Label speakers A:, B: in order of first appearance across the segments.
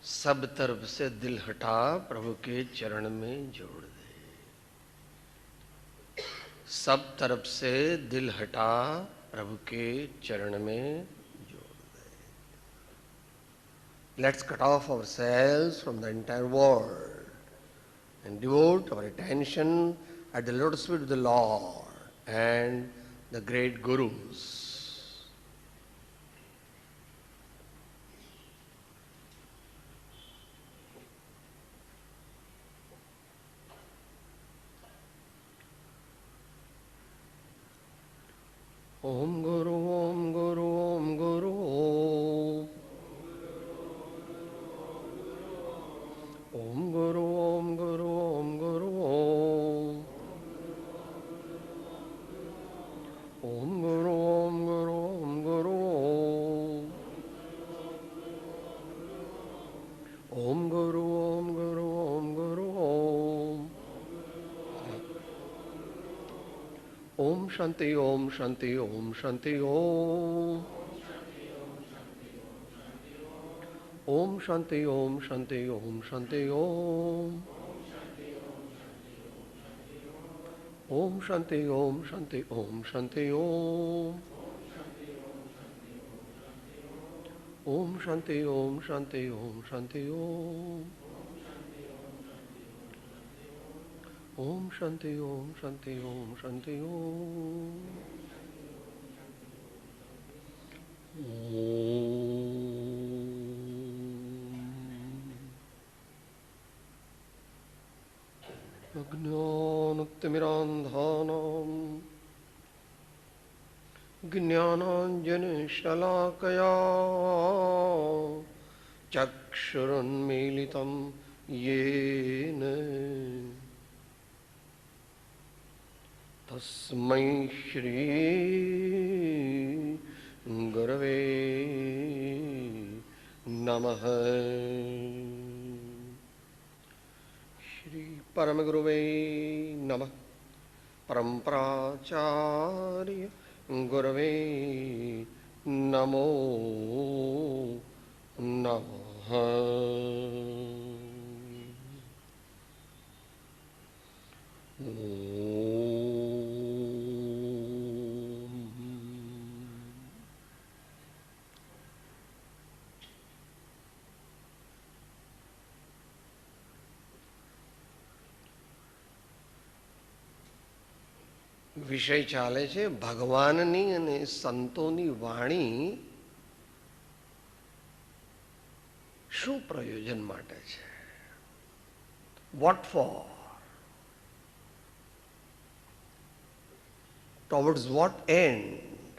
A: सब तरफ से दिल हटा प्रभु के चरण में जोड़ दे। सब तरफ से दिल हटा प्रभु के चरण में जोड़ दे। Let's cut off ourselves from the entire world and devote our attention at the lotus feet of the Lord and the great Gurus. Om Guru, Om Guru, Om Guru, Om Guru, Om Guru, Om Guru, Om Guru, Om Guru, Om Guru, Om Guru, Om Guru, Om Guru, Om Shanti, Om Shanti, Om Shanti, Om. Om Shanti, Om Shanti, Om Shanti, Om. Om Shanti, Om Shanti, Om Shanti, Om. Om Shanti, Om Shanti, Om Shanti, Om. Om Shanti, Om Shanti, Om Shanti, Om. अज्ञानतिमिरान्धानां ज्ञानाञ्जनशलाकया चक्षुरुन्मीलितं येन तस्मै श्री गुरवे नमः। श्री परम गुरुवे नमः। परम्पराचार्य गुरवे नमो नमः। વિષય ચાલે છે ભગવાનની અને સંતોની વાણી શું પ્રયોજન માટે છે? What for? Towards what end?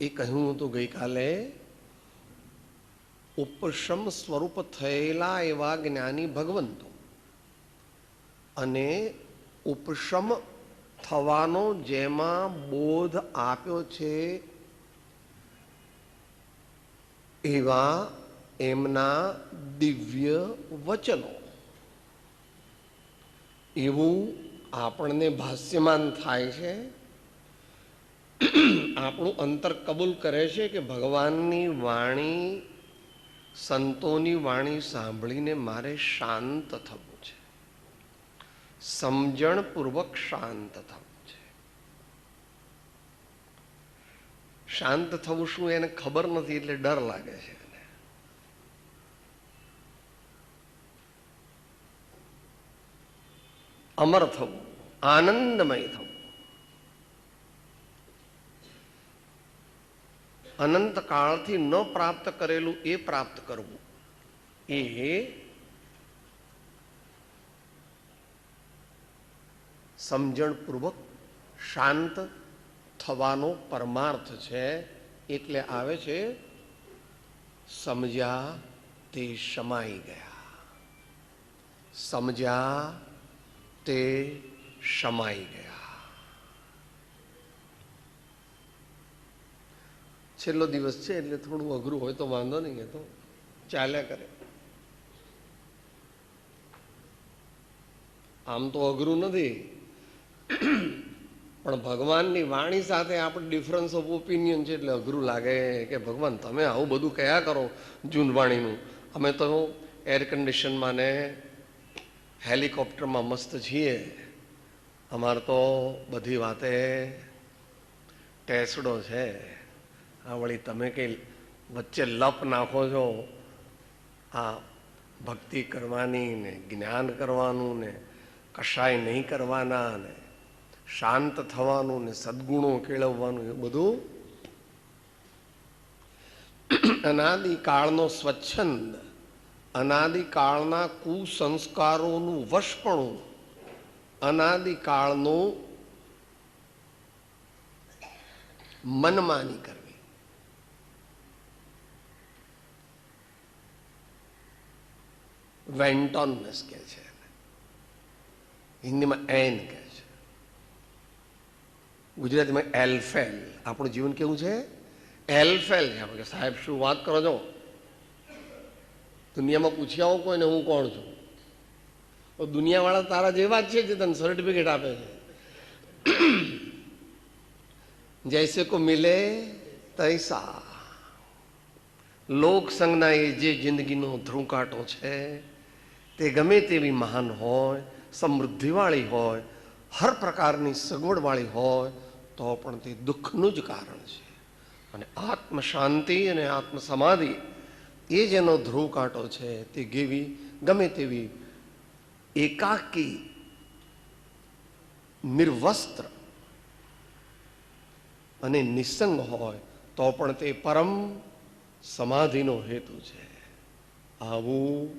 A: એ કહ્યું હતું ગઈકાલે, ઉપશમ સ્વરૂપ થયેલા એવા જ્ઞાની ભગવંતો અને ઉપશમ થવાનો જેમાં બોધ આપ્યો છે એવા એમના દિવ્ય વચનો. એવું આપણને ભાષ્યમાન થાય છે. આપણું અંતર કબૂલ કરે છે કે ભગવાનની વાણી, સંતોની વાણી સાંભળીને મારે શાંત થવું છે, સમજણપૂર્વક શાંત થવું છે. શાંત થવું શું એને ખબર નથી એટલે ડર લાગે છે. અમર થવું, આનંદમય થવું, અનંત કાળથી ન પ્રાપ્ત કરેલું એ પ્રાપ્ત કરવું, એ સમજણપૂર્વક શાંત થવાનો પરમાર્થ છે. એટલે આવે છે સમજ્યા તે શમાઈ ગયા, સમજ્યા તે શમાઈ ગયા. છેલ્લો દિવસ છે એટલે થોડું અઘરું હોય તો વાંધો નહીં, એ તો ચાલ્યા કરે. આમ તો અઘરું નથી. પણ ભગવાનની વાણી સાથે આપણે ડિફરન્સ ઓફ ઓપિનિયન છે એટલે અઘરું લાગે કે ભગવાન તમે આવું બધું કયા કરો જૂનવાણીનું. અમે તો એર કન્ડિશનમાં ને હેલિકોપ્ટરમાં મસ્ત છીએ. અમારે તો બધી વાતે ટેસડો છે. આ વળી તમે કંઈ વચ્ચે લપ નાખો છો આ ભક્તિ કરવાની ને જ્ઞાન કરવાનું ને કશાય નહીં કરવાના ને શાંત થવાનું ને સદગુણો કેળવવાનું, એ બધું અનાદિકાળનો સ્વચ્છંદ, અનાદિકાળના કુસંસ્કારોનું વશપણું, અનાદિકાળનું મનમાની કરવી. વેન્ટોનનેસ કહે છે, હિન્દીમાં એન કહે છે, ગુજરાતીમાં એલફેલ. આપણું જીવન કેવું છે? એલફેલ છે. આપણે સાહેબ શું વાત કરો છો, દુનિયામાં પૂછી આવો કોઈને હું કોણ છું, તો દુનિયાવાળા તારા જેવા જ છે જે તને સર્ટિફિકેટ આપે છે. જૈસે કો મિલે તૈસા. લોક સંજ્ઞા એ જે જિંદગીનો ધ્રુકાટો છે તે ગમે તેવી મહાન હોય, સમૃદ્ધિવાળી હોય, હર પ્રકારની સગવડવાળી હોય તો પણ તે દુઃખનું જ કારણ છે. અને આત્મ શાંતિ અને આત્મ સમાધિ એ જેનો ધ્રુવ કાંટો છે તે ગમે તેવી એકાકી નિર્વસ્ત્ર અને નિસંગ હોય તો પણ તે પરમ સમાધિનો હેતુ છે. આવું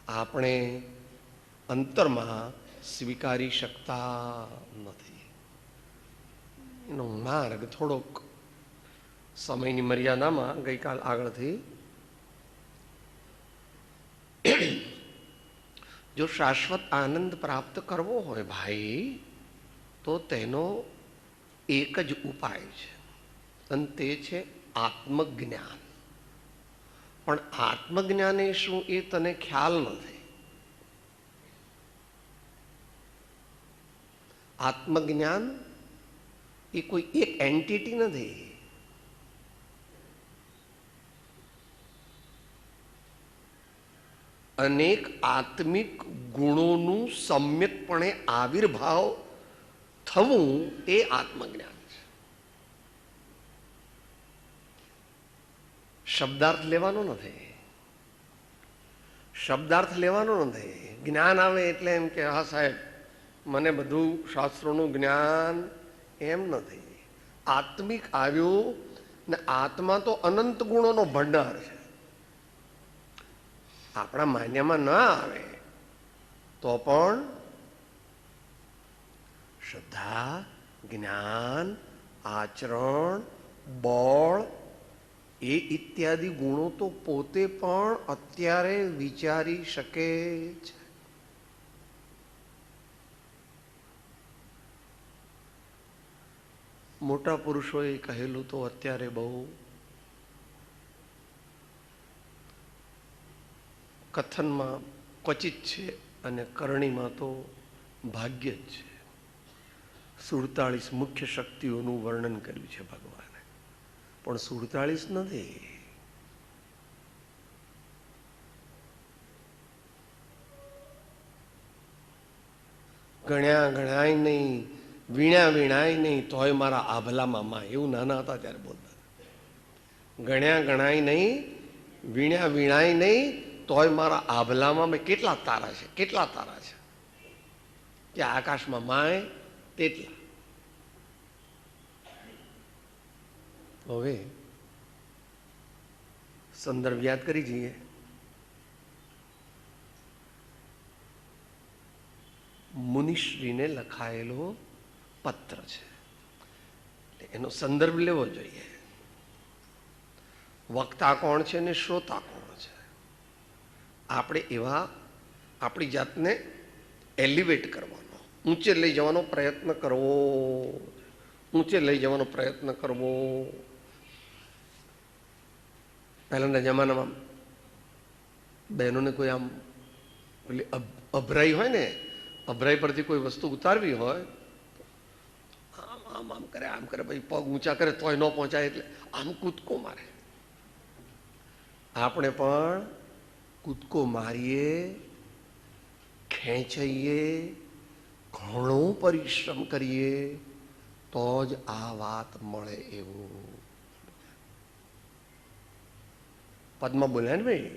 A: આપણે અંતરમાં સ્વીકારી શકતા નથી. એનો માર્ગ થોડોક સમયની મર્યાદામાં ગઈકાલ આગળથી, જો શાશ્વત આનંદ પ્રાપ્ત કરવો હોય ભાઈ તો તેનો એક જ ઉપાય છે અને તે છે આત્મજ્ઞાન. પણ આત્મજ્ઞાન એ શું એ તને ખ્યાલ નથી. આત્મજ્ઞાન એ કોઈ એક એન્ટિટી નથી. અનેક આત્મિક ગુણોનું સમ્યકપણે આવિર્ભાવ થવું એ આત્મજ્ઞાન છે. શબ્દાર્થ લેવાનો નથી, શબ્દાર્થ લેવાનો નથી. જ્ઞાન આવે એટલે એમ કે હા સાહેબ મને બધું શાસ્ત્રોનું જ્ઞાન, એમ નથી. આત્મિક આવ્યું ને આત્મા તો અનંત ગુણોનો ભંડાર છે. આપણા માન્યમાં ના આવે તો પણ શ્રદ્ધા, જ્ઞાન, આચરણ, બળ એ ઇત્યાદિ ગુણો તો પોતે પણ અત્યારે વિચારી શકે છે. મોટા પુરુષોએ કહેલું તો અત્યારે બહુ કથનમાં ક્વચિત છે અને કરણીમાં તો ભાગ્ય જ છે. 47 મુખ્ય શક્તિઓનું વર્ણન કર્યું છે ભગવાને, પણ 47 નથી. ગણ્યા ગણાય નહીં, વીણ્યા વીણાય નહીં તોય મારા આભલામાં માં, એવું નાના હતા ત્યારે બોલતા. ગણ્યા ગણાય નહીં, વીણ્યા વીણાય નહીં તોય મારા આભલામાં મેં કેટલા તારા છે, કેટલા તારા છે કે આકાશમાં માય તેટલા. હવે સંદર્ભ યાદ કરી જઈએ. મુનિશ્રીને લખાયેલો પત્ર છે, એનો સંદર્ભ લેવો જોઈએ. વક્તા કોણ છે ને શ્રોતા કોણ છે. આપણે એવા આપણી જાતને એલિવેટ કરવાનો, ઊંચે લઈ જવાનો પ્રયત્ન કરવો, ઊંચે લઈ જવાનો પ્રયત્ન કરવો. પહેલાના જમાનામાં બહેનોને કોઈ આમ પેલી અભરાઈ હોય ને, અભરાઈ પરથી કોઈ વસ્તુ ઉતારવી હોય આમ આમ કરે, આમ કરે, પછી પગ ઊંચા કરે તોય ન પહોંચાય એટલે આમ કૂદકો મારે. આપણે પણ કૂદકો મારીએ, ખેંચાઈએ, ઘણો પરિશ્રમ કરીએ તો જ આ વાત મળે. એવું પદમાં બોલ્યા ને ભાઈ,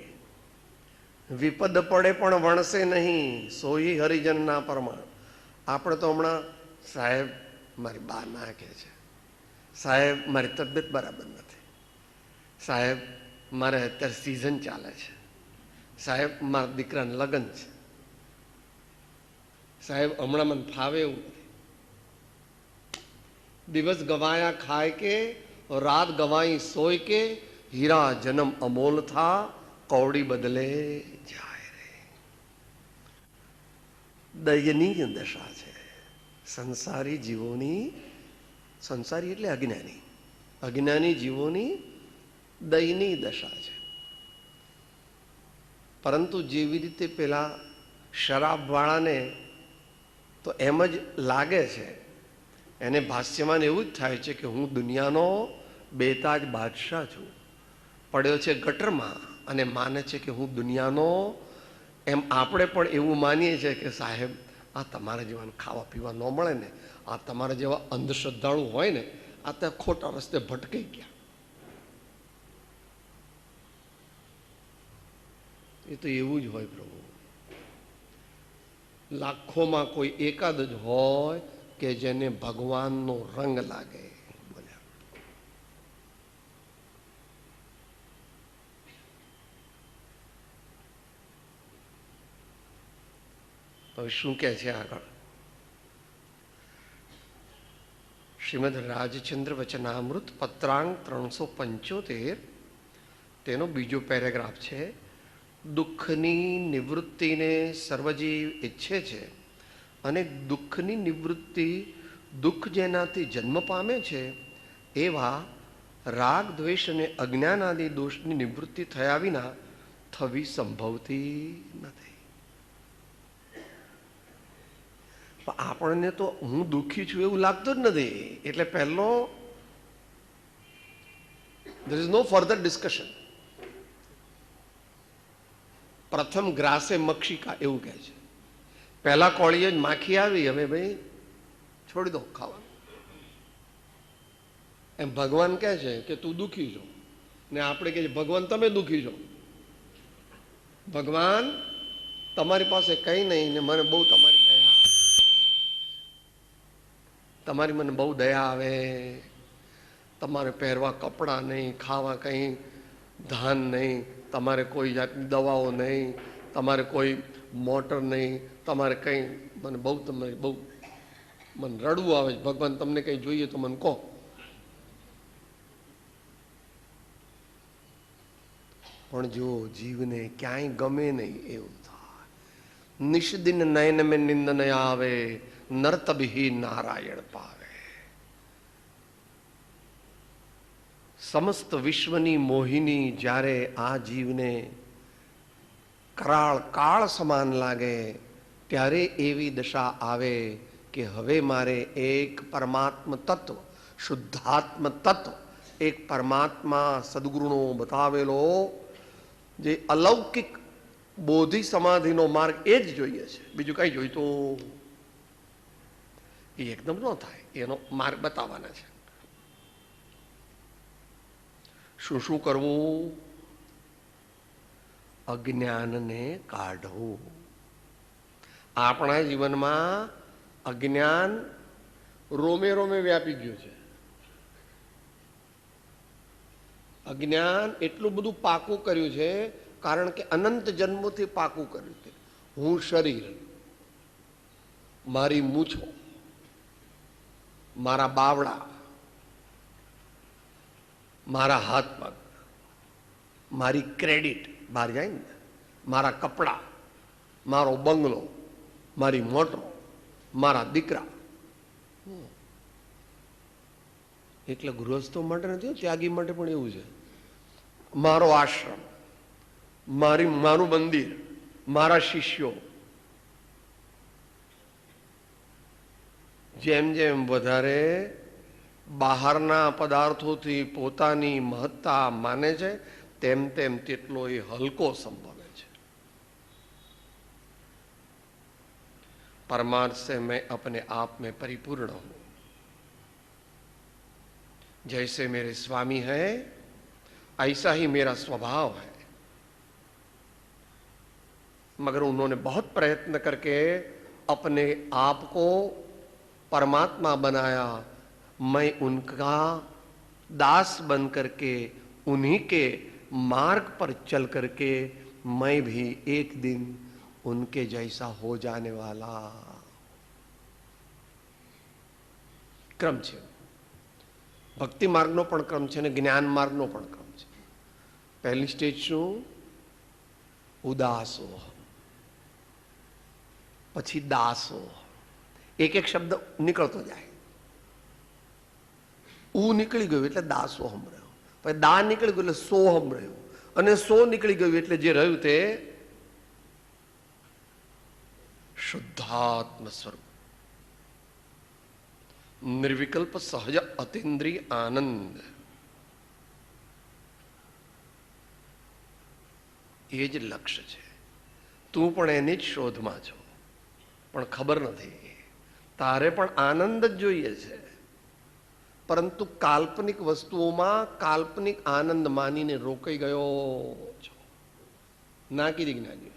A: વિપદ પડે પણ વણશે નહીં, સોઈ હરિજન ના પ્રમાણ. આપણે તો હમણાં સાહેબ મારી બા ના કહે છે, સાહેબ મારી તબિયત બરાબર નથી, સાહેબ મારે અત્યારે સિઝન ચાલે છે, સાહેબ મારા દીકરાને લગ્ન છે, સાહેબ હમણાં મને ફાવે એવું નથી. દિવસ ગવાયા ખાય કે રાત ગવાઈ સોય કે, હીરા જન્મ અમોલ થા કૌડી બદલે જાય રે. દયનીય દશા છે સંસારી જીવોની. સંસારી એટલે અજ્ઞાની, અજ્ઞાની જીવોની દયનીય દશા છે. પરંતુ જેવી રીતે પેલા શરાબવાળાને તો એમ જ લાગે છે, એને ભાષ્યમાં એવું જ થાય છે કે હું દુનિયાનો બેતાજ બાદશાહ છું, પડ્યો છે ગટરમાં અને માને છે કે હું દુનિયાનો. એમ આપણે પણ એવું માનીએ છીએ કે સાહેબ આ તમારા જેવાને ખાવા પીવા ન મળે ને, આ તમારા જેવા અંધશ્રદ્ધાળુ હોય ને, આ તો ખોટા રસ્તે ભટકાઈ ગયા. એ તો એવું જ હોય પ્રભુ. લાખોમાં કોઈ એકાદ જ હોય કે જેને ભગવાનનો રંગ લાગે. બોલ્યા હવે શું કહે છે આગળ? શ્રીમદ રાજચંદ્ર વચનામૃત પત્રાંક 375, તેનો બીજો પેરેગ્રાફ છે. દુઃખની નિવૃત્તિને સર્વજીવ ઈચ્છે છે અને દુઃખની નિવૃત્તિ, દુઃખ જેનાથી જન્મ પામે છે એવા રાગ દ્વેષ અને અજ્ઞાન આદિ દોષની નિવૃત્તિ થયા વિના થવી સંભવતી નથી. આપણને તો હું દુઃખી છું એવું લાગતું જ નથી, એટલે પહેલો there is no further discussion. પ્રથમ ગ્રાસે મક્ષિકા એવું કહે છે. પહેલા કોળીએ જ માખી આવી, હવે ભાઈ છોડી દો ખાવાનું. એમ ભગવાન કહે છે કે તું દુઃખી છો, ને આપણે કહે છે ભગવાન તમે દુઃખી છો. ભગવાન તમારી પાસે કઈ નહીં ને મને બહુ તમારી દયા, તમારી મને બહુ દયા આવે. તમારે પહેરવા કપડાં નહીં, ખાવા કંઈ ધાન નહીં, તમારે કોઈ જાતની દવાઓ નહીં, તમારે કોઈ મોટર નહીં, તમારે કંઈ, મને બહુ તમારી બહુ મને રડવું આવે છે. ભગવાન તમને કંઈ જોઈએ તો મને કહો. પણ જો જીવને ક્યાંય ગમે નહીં એવું થાય. નિષ્દિન નયન મેં નિંદન આવે, નર્તભી નારાયણ પાવે. સમસ્ત વિશ્વની મોહિની જ્યારે આ જીવને કરાળ કાળ સમાન લાગે, ત્યારે એવી દશા આવે કે હવે મારે એક પરમાત્મ તત્વ, શુદ્ધાત્મ તત્વ, એક પરમાત્મા સદગુરુનો બતાવેલો જે અલૌકિક બોધિ સમાધિનો માર્ગ એ જ જોઈએ છે. બીજું કઈ જોઈતું એ એકદમ ન થાય, એનો માર્ગ બતાવવાના છે. શું શું કરવું? અજ્ઞાનને કાઢવું. આપણા જીવનમાં અજ્ઞાન રોમે રોમે વ્યાપી ગયું છે. અજ્ઞાન એટલું બધું પાકું કર્યું છે કારણ કે અનંત જન્મોથી પાકું કર્યું છે. હું શરીર, મારી મૂછો, મારા બાવડા, મારા હાથ પગ, મારી ક્રેડિટ બહાર જાય ને, મારા કપડાં, મારો બંગલો, મારી મોટરો, મારા દીકરા. એટલે ગૃહસ્થો માટે નથી, ત્યાગી માટે પણ એવું છે. મારો આશ્રમ, મારું મંદિર, મારા શિષ્યો. જેમ જેમ વધારે બહારના પદાર્થોથી પોતાની મહત્તા માને છે, તેમ તેમ તેટલો એ હલકો સંભવે છે. परमार्थ से मैं अपने आप में परिपूर्ण हूं. जैसे मेरे स्वामी है ऐसा ही मेरा स्वभाव है. मगर उन्होंने बहुत प्रयत्न करके अपने आप को परमात्मा बनाया. मैं उनका दास बन करके उन्हीं के मार्ग पर चल करके मैं भी एक दिन उनके जैसा हो जाने वाला. क्रम છે. ભક્તિ માર્ગનો પણ ક્રમ છે અને જ્ઞાન માર્ગનો પણ ક્રમ છે. પહેલી સ્ટેજ શું? ઉદાસો, પછી દાસો. એક એક શબ્દ નીકળતો જાય. ઉ નીકળી ગયું એટલે દાસોહમ રહ્યો, પછી દા નીકળી ગયું એટલે સોહમ રહ્યો, અને સો નીકળી ગયું એટલે જે રહ્યું તે શુદ્ધાત્મ સ્વરૂપ, નિર્વિકલ્પ સહજ અતિન્દ્રિય આનંદ. એ જ લક્ષ્ય છે. તું પણ એની જ શોધમાં છો, પણ ખબર નથી. તારે પણ આનંદ જ જોઈએ છે, પરંતુ કાલ્પનિક વસ્તુઓમાં કાલ્પનિક આનંદ માનીને રોકાઈ ગયો છો. ના કીધી જ્ઞાની,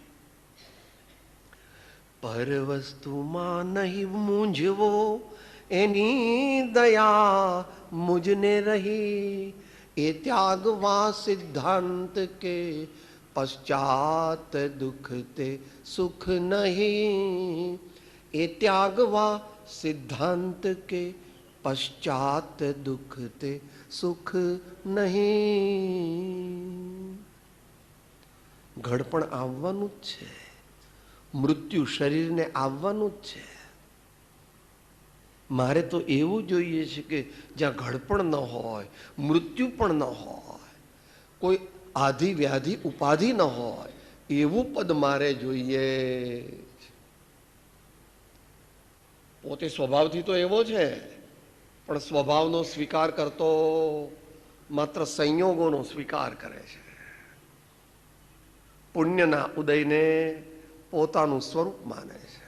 A: પર વસ્તુમાં નહીં મૂંઝવો, એની દયા મુજને રહી. એ ત્યાગવા સિદ્ધાંત કે પશ્ચાત દુઃખ તે સુખ નહીં. એ ત્યાગવા સિદ્ધાંત કે પશ્ચાત દુઃખ તે સુખ નહીં. ઘડપણ આવવાનું જ છે, મૃત્યુ શરીરને આવવાનું જ છે. મારે તો એવું જોઈએ છે કે જ્યાં ઘડપણ ન હોય, મૃત્યુ પણ ન હોય, કોઈ આધિ વ્યાધિ ઉપાધિ ન હોય, એવું પદ મારે જોઈએ. પોતે સ્વભાવથી તો એવો છે, પણ સ્વભાવનો સ્વીકાર કરતો માત્ર સંયોગોનો સ્વીકાર કરે છે. પુણ્યના ઉદયને પોતાનું સ્વરૂપ માને છે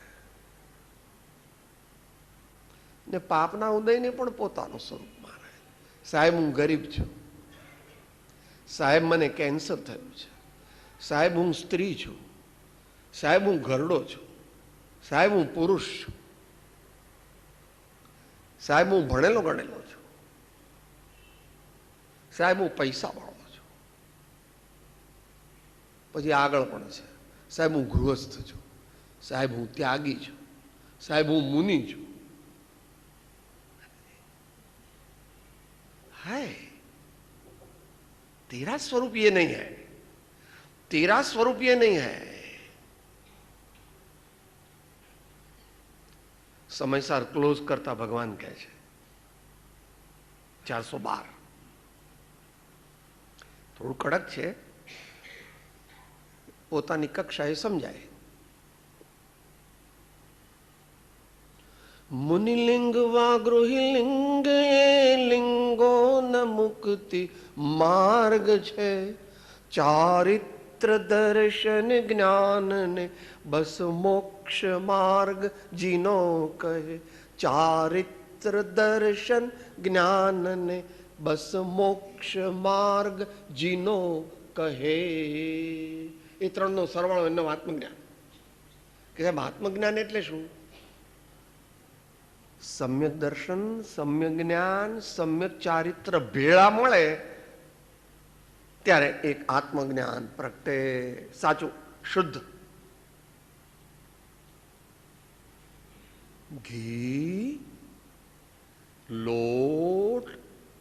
A: ને પાપના ઉદયને પણ પોતાનું સ્વરૂપ માને. સાહેબ હું ગરીબ છું, સાહેબ મને કેન્સર થયું છે, સાહેબ હું સ્ત્રી છું, સાહેબ હું ઘરડો છું, સાહેબ હું પુરુષ છું, સાહેબ હું ભણેલો ગણેલો છું, સાહેબ હું પૈસા વાળો છું. પછી આગળ પણ છે, સાહેબ હું ગૃહસ્થ છું, સાહેબ હું ત્યાગી છું, સાહેબ હું મુનિ છું. है तेरा स्वरूप ये नहीं है, तेरा स्वरूप ये नहीं है. સમયસર ક્લોઝ કરતા ભગવાન કહે છે 412. થોડું કડક છે, પોતાની કક્ષાએ સમજાય. મુનિલિંગ વા ગૃહિલિંગ એ લિંગો ન મુક્તિ માર્ગ છે. ચારિત્ર દર્શન જ્ઞાન ને બસ મોક્ષ માર્ગ જીનો કહે. ચારિત્ર દર્શન જ્ઞાન ને બસ મોક્ષ માર્ગ જીનો કહે. એ ત્રણનો સરવાળો એનું આત્મજ્ઞાન. કે સાહેબ આત્મજ્ઞાન એટલે શું? સમ્યક દર્શન, સમ્યક જ્ઞાન, સમ્યક ચારિત્ર ભેળા મળે ત્યારે એક આત્મજ્ઞાન પ્રગટે, સાચું શુદ્ધ. ઘી, લોટ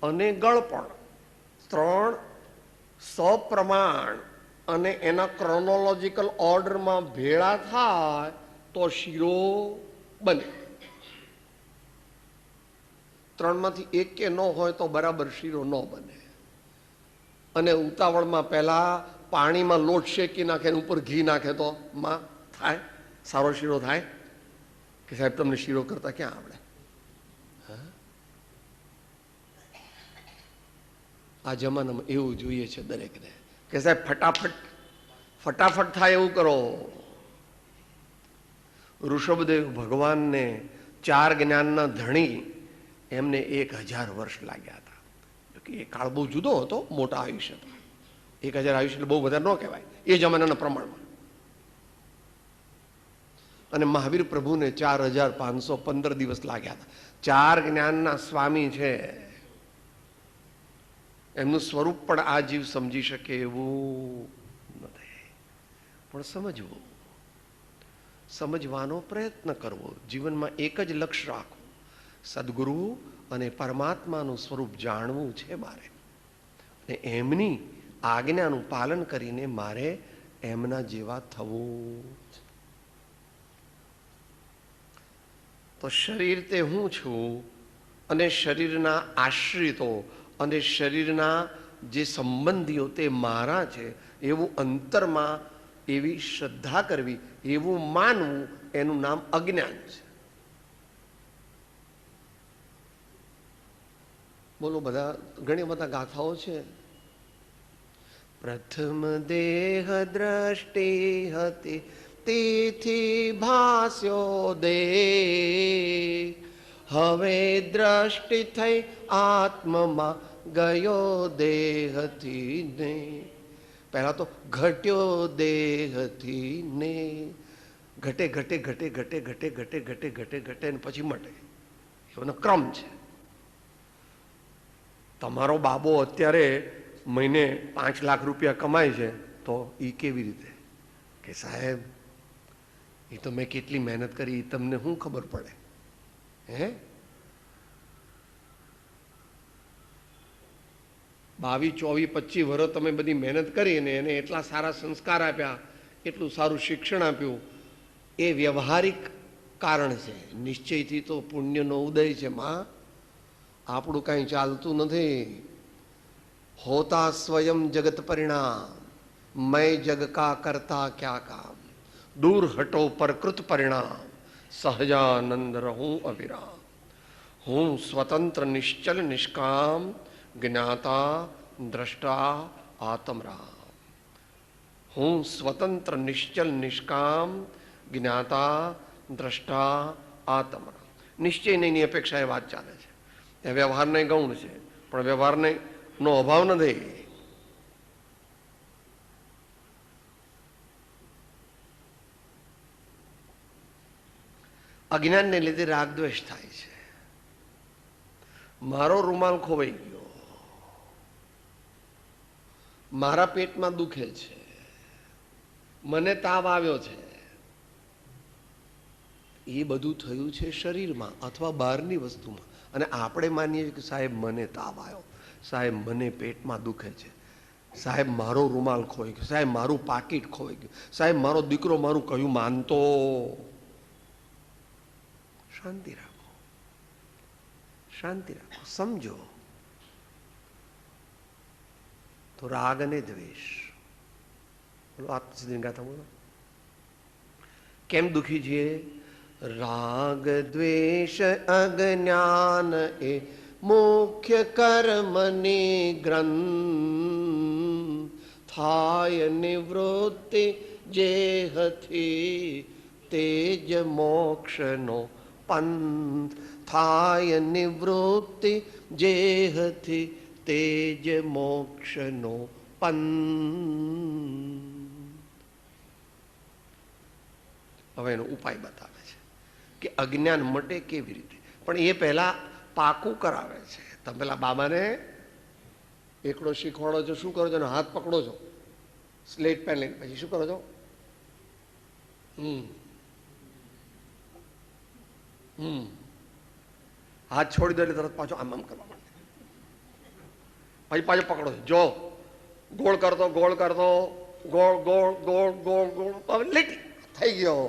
A: અને ગળપણ ત્રણ સપ્રમાણ અને એના ક્રોનોલોજીકલ ઓર્ડરમાં ભેળા થાય તો શીરો બને. ત્રણમાંથી એક કે ન હોય તો બરાબર શીરો ન બને. અને ઉતાવળમાં પહેલા પાણીમાં લોટ શેકી નાખે, ઉપર ઘી નાખે તો માં થાય સારો શીરો થાય? કે સાહેબ તમને શીરો કરતા ક્યાં આવડે? આ જમાનામાં એવું જોઈએ છે દરેકને કે સાહેબ ફટાફટ થાય એવું કરો. ઋષભદેવ ભગવાનને 4 જ્ઞાનના ધણી એમને 1000 વર્ષ લાગ્યા હતા. એ કાળ બહુ જુદો હતો, મોટા આયુષ્ય હતા. 1000 આયુષ્ય એટલે બહુ બધા ન કહેવાય એ જમાનાના પ્રમાણમાં. અને મહાવીર પ્રભુને 4515 દિવસ લાગ્યા હતા. 4 જ્ઞાનના સ્વામી છે. એમનું સ્વરૂપ પણ આ જીવ સમજી શકે એવું નથી. પણ સમજવું, સમજવાનો પ્રયત્ન કરવો, જીવનમાં એક જ લક્ષ્ય રાખવું, સદગુરુ અને પરમાત્માનું સ્વરૂપ જાણવું છે મારે, અને એમની આજ્ઞાનું પાલન કરીને મારે એમના જેવા થવું. તો શરીર તે હું છું, અને શરીરના આશ્રિતો અને શરીરના જે સંબંધીઓ તે મારા છે એવું અંતરમાં એવી શ્રદ્ધા કરવી, એવું માનવું, એનું નામ અજ્ઞાન છે. બોલો, બધા ઘણી બધા ગાથાઓ છે. પ્રથમ દેહ દ્રષ્ટિ હતી તેથી ભાસ્યો દેહ, હવે દ્રષ્ટિ થઈ આત્મમાં ગયો દેહથી ને. પહેલા તો ઘટ્યો દેહથી ને. ઘટે ઘટે ઘટે ઘટે ઘટે ઘટે ઘટે ઘટે ઘટે ને પછી મટે, એનો ક્રમ છે. તમારો બાબો અત્યારે મહિને 5 લાખ રૂપિયા કમાય છે, તો એ કેવી રીતે કે સાહેબ એ તો મેં કેટલી મહેનત કરી, તમને શું ખબર પડે? હે 22, 24, 25 વર્ષ તમે બધી મહેનત કરીને એને એટલા સારા સંસ્કાર આપ્યા, એટલું સારું શિક્ષણ આપ્યું, એ વ્યવહારિક કારણ છે. નિશ્ચયથી તો પુણ્યનો ઉદય છે માં. આપણું કાંઈ ચાલતું નથી. હોતા સ્વયં જગત પરિણામ, मैं जग का करता क्या काम, दूर हटो प्रकृत परिणाम, सहजानंद रहूं अविराम. હું સ્વતંત્ર નિશ્ચલ નિષ્કામ, જ્ઞાતા દ્રષ્ટા આત્મરામ. હું સ્વતંત્ર નિશ્ચલ નિષ્કામ, જ્ઞાતા દ્રષ્ટા આત્મરામ. નિશ્ચયની અપેક્ષા એ વાત ચાલે છે. એ વ્યવહારને ગૌણ છે, પણ વ્યવહારને નો અભાવ નથી. અજ્ઞાનને લીધે રાગદ્વેષ થાય છે. મારો રૂમાલ ખોવાઈ ગયો, મારા પેટમાં દુખે છે, મને તાવ આવ્યો છે, એ બધું થયું છે શરીરમાં અથવા બહારની વસ્તુમાં. અને આપણે માનીએ કે સાહેબ મને તાવ આવ્યો, સાહેબ મને પેટમાં દુખે છે, સાહેબ મારો રૂમાલ ખોઈ ગયો, સાહેબ મારું પાકીટ ખોઈ ગયું, સાહેબ મારો દીકરો મારું કહ્યું માનતો. શાંતિ રાખો, શાંતિ રાખો, સમજો. તો રાગ અને દ્વેષ બોલો, આત્મસિદ્ધિની ગાથા બોલો. કેમ દુખી છીએ? રાગ દ્વેષ અજ્ઞાન એ મુખ્ય કર્મની ગ્રંથ, થાય નિવૃત્તિ જેહથી તેજ મોક્ષનો પંથ, થાય નિવૃત્તિ જેહથી તેજ મોક્ષનો પંથ. હવે એનો ઉપાય બતાવે છે કે અજ્ઞાન મટે કેવી રીતે. પણ એ પહેલા પાકું કરાવે છે. તમે પેલા બાબાને એકડો શીખવાડો છો, શું કરો છો? હાથ પકડો છો, સ્લેટ પેન લઈને, પછી શું કરો છો? હાથ છોડી દો એટલે તરત પાછો આમ આમ કરવા માંડે, પછી પાછો પકડો છો, જો ગોળ કરતો ગોળ કરતો, ગોળ ગોળ ગોળ ગોળ ગોળ, હવે લીટી થઈ ગયો,